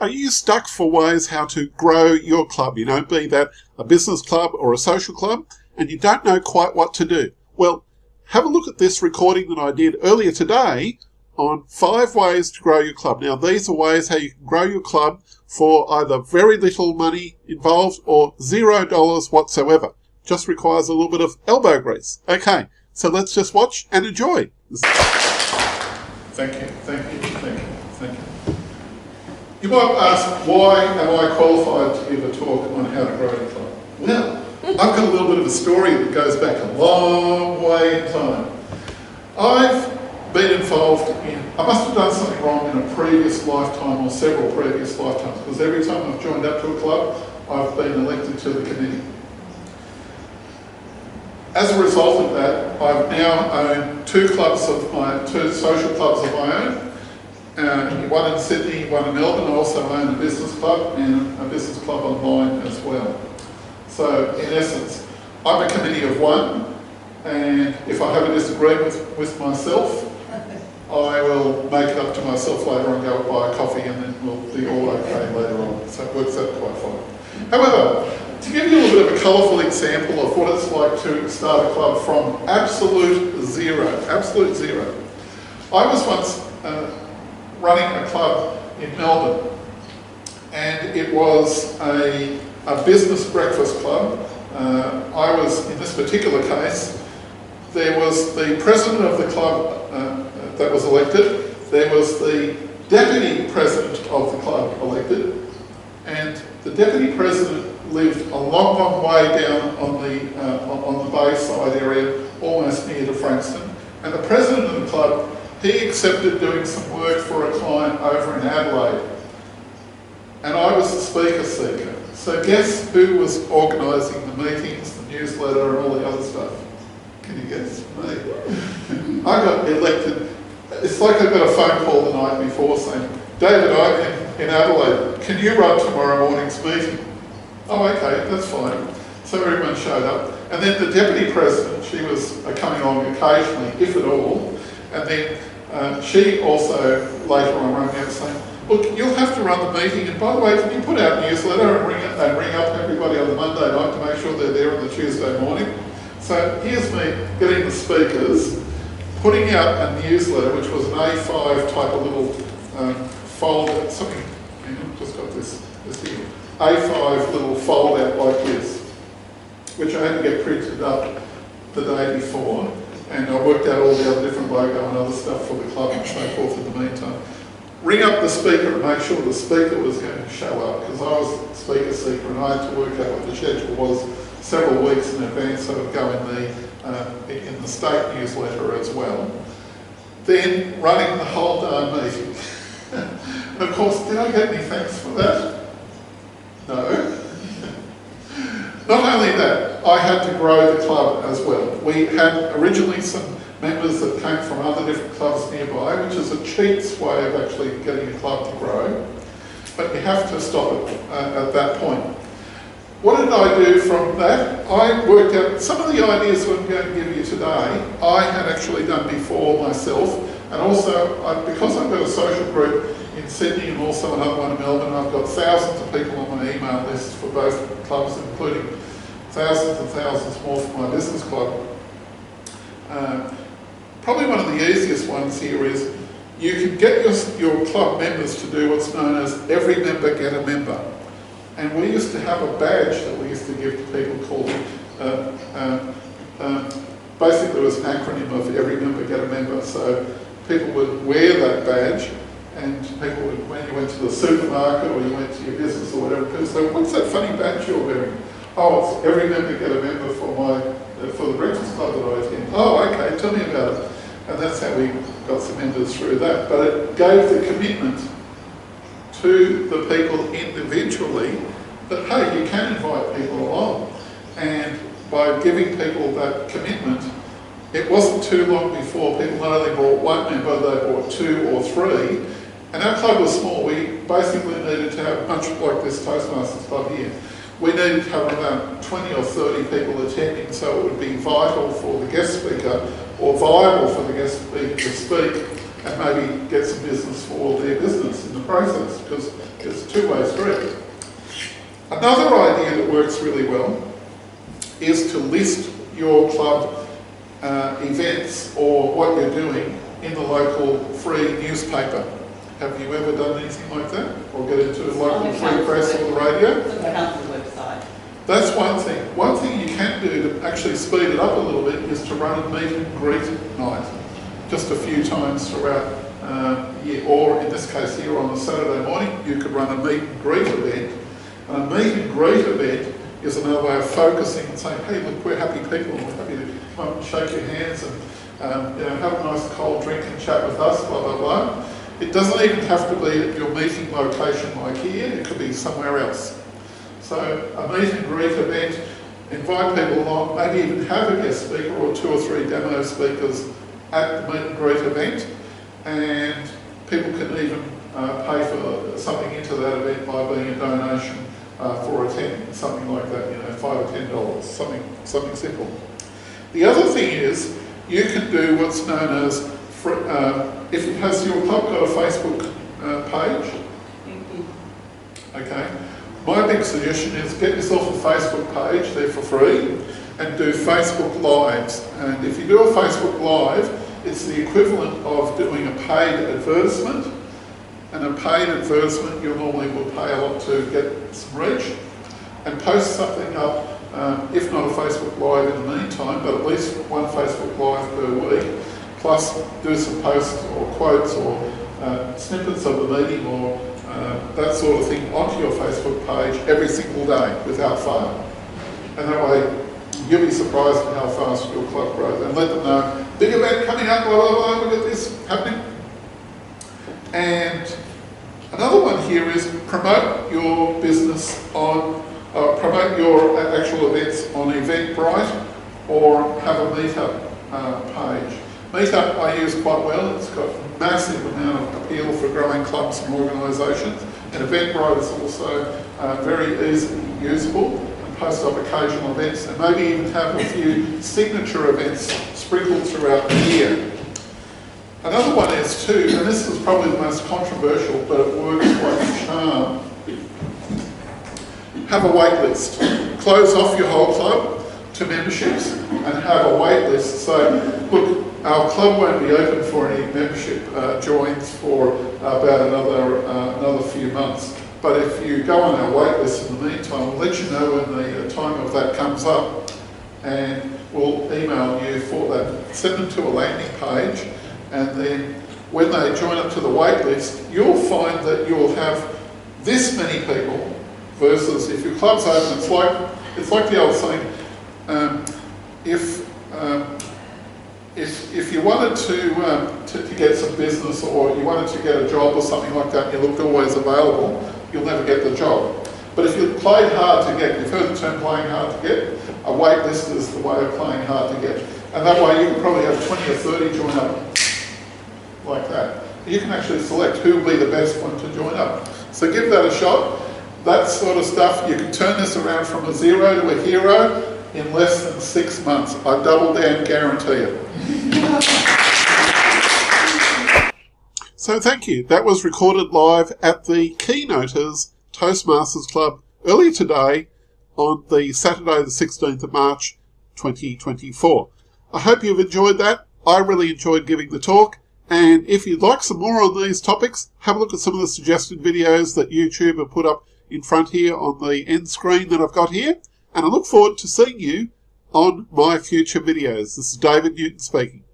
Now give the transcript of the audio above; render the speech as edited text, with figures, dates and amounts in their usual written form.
Are you stuck for ways how to grow your club? You know, be that a business club or a social club, and you don't know quite what to do? Well, have a look at this recording that I did earlier today on 5 ways to grow your club. Now, these are ways how you can grow your club for either very little money involved or $0 whatsoever. Just requires a little bit of elbow grease. Okay, so let's just watch and enjoy. Thank you. You might ask, why am I qualified to give a talk on how to grow your club? Well, I've got a little bit of a story that goes back a long way in time. I've been involved I must have done something wrong in a previous lifetime or several previous lifetimes, because every time I've joined up to a club, I've been elected to the committee. As a result of that, I've now owned 2 social clubs of my own. One in Sydney, one in Melbourne. I also own a business club and a business club online as well. So in essence, I'm a committee of 1, and if I have a disagreement with myself, I will make it up to myself later and go buy a coffee, and then we'll be all okay later on. So it works out quite fine. However, to give you a little bit of a colourful example of what it's like to start a club from absolute zero, I was once running a club in Melbourne, and it was a business breakfast club. I was, in this particular case, there was the president of the club that was elected, there was the deputy president of the club elected, and the deputy president lived a long way down on the Bayside area, almost near to Frankston, and the president of the club, he accepted doing some work for a client over in Adelaide, and I was the speaker seeker. So guess who was organising the meetings, the newsletter, and all the other stuff? Can you guess? Me. I got elected. It's like I got a phone call the night before saying, David, I'm in Adelaide. Can you run tomorrow morning's meeting? Oh, okay, that's fine. So everyone showed up. And then the deputy president, she was coming along occasionally, if at all. And then she also later on rang out saying, look, you'll have to run the meeting, and by the way, can you put out a newsletter and ring up everybody on the Monday night to make sure they're there on the Tuesday morning? So here's me getting the speakers, putting out a newsletter, which was an A5 type of little folder, something, hang on, just got this here, A5 little fold out like this, which I had to get printed up the day before, and I worked out all the other different logo and other stuff for the club and so forth in the meantime. Ring up the speaker and make sure the speaker was going to show up, because I was the speaker seeker and I had to work out what the schedule was several weeks in advance, so it would go in the state newsletter as well. Then running the whole darn meeting. And of course, did I get any thanks for that? No. Not only that, I had to grow the club as well. We had originally some members that came from other different clubs nearby, which is a cheats way of actually getting a club to grow. But you have to stop it at that point. What did I do from that? I worked out some of the ideas that I'm going to give you today, I had actually done before myself, and also because I've got a social group in Sydney and also another one in Melbourne, I've got thousands of people on my email list for both clubs, including thousands and thousands more for my business club. Probably one of the easiest ones here is you can get your club members to do what's known as every member get a member. And we used to have a badge that we used to give to people called, basically it was an acronym of every member get a member. So people would wear that badge, and people would, when you went to the supermarket or you went to your business or whatever, people say, what's that funny badge you're wearing? Oh, it's every member get a member for the breakfast club that I attend. Oh, okay, tell me about it. And that's how we got some members through that. But it gave the commitment to the people individually that, hey, you can invite people along. And by giving people that commitment, it wasn't too long before people not only bought 1 member, they bought 2 or 3. And our club was small. We basically needed to have, much like this Toastmasters club here, we needed to have about 20 or 30 people attending, so it would be vital for the guest speaker or viable for the guest speaker to speak and maybe get some business for their business in the process, because it's two-way street. Another idea that works really well is to list your club events or what you're doing in the local free newspaper. Have you ever done anything like that? Or get into the local free press or the radio? It's on the council website. That's one thing. One thing you can do to actually speed it up a little bit is to run a meet and greet night. Just a few times throughout the year, or in this case here on a Saturday morning, you could run a meet and greet event. And a meet and greet event is another way of focusing and saying, hey, look, we're happy people, we're happy to come up and shake your hands and have a nice cold drink and chat with us, blah, blah, blah. It doesn't even have to be at your meeting location like here, it could be somewhere else. So a meet and greet event, invite people along, maybe even have a guest speaker or 2 or 3 demo speakers at the meet and greet event, and people can even pay for something into that event by being a donation for attending, something like that, $5 or $10, something simple. The other thing is, you can do what's known as, has your club got a Facebook page? Okay. My big suggestion is get yourself a Facebook page, they're for free, and do Facebook Lives. And if you do a Facebook Live, it's the equivalent of doing a paid advertisement. And a paid advertisement, you normally will pay a lot to get some reach, and post something up, if not a Facebook Live in the meantime, but at least one Facebook Live per week, plus do some posts or quotes or snippets of the meeting or that sort of thing onto your Facebook page every single day without fail. And that way, you'll be surprised at how fast your club grows, and let them know, big event coming up, blah, blah, blah, look at this happening. And another one here is promote your business on, promote your actual events on Eventbrite or have a meetup page. Meetup I use quite well, it's got a massive amount of appeal for growing clubs and organisations, and Eventbrite is also very easily usable, and post up occasional events, and maybe even have a few signature events sprinkled throughout the year. Another one is too, and this is probably the most controversial, but it works like a charm. Have a wait list. Close off your whole club to memberships and have a wait list. So, look, our club won't be open for any membership joins for about another few months. But if you go on our wait list in the meantime, we'll let you know when the time of that comes up, and we'll email you for that. Send them to a landing page. And then when they join up to the wait list, you'll find that you'll have this many people versus if your club's open, it's like the old saying, if you wanted to get some business or you wanted to get a job or something like that, and you looked always available, you'll never get the job. But if you played hard to get, you've heard the term playing hard to get, a wait list is the way of playing hard to get. And that way you can probably have 20 or 30 join up like that. You can actually select who will be the best one to join up. So give that a shot. That sort of stuff, you can turn this around from a zero to a hero in less than 6 months. I double down guarantee it. So thank you. That was recorded live at the Keynoters Toastmasters Club earlier today on the Saturday the 16th of March 2024. I hope you've enjoyed that. I really enjoyed giving the talk. And if you'd like some more on these topics, have a look at some of the suggested videos that YouTube have put up in front here on the end screen that I've got here. And I look forward to seeing you on my future videos. This is David Newton speaking.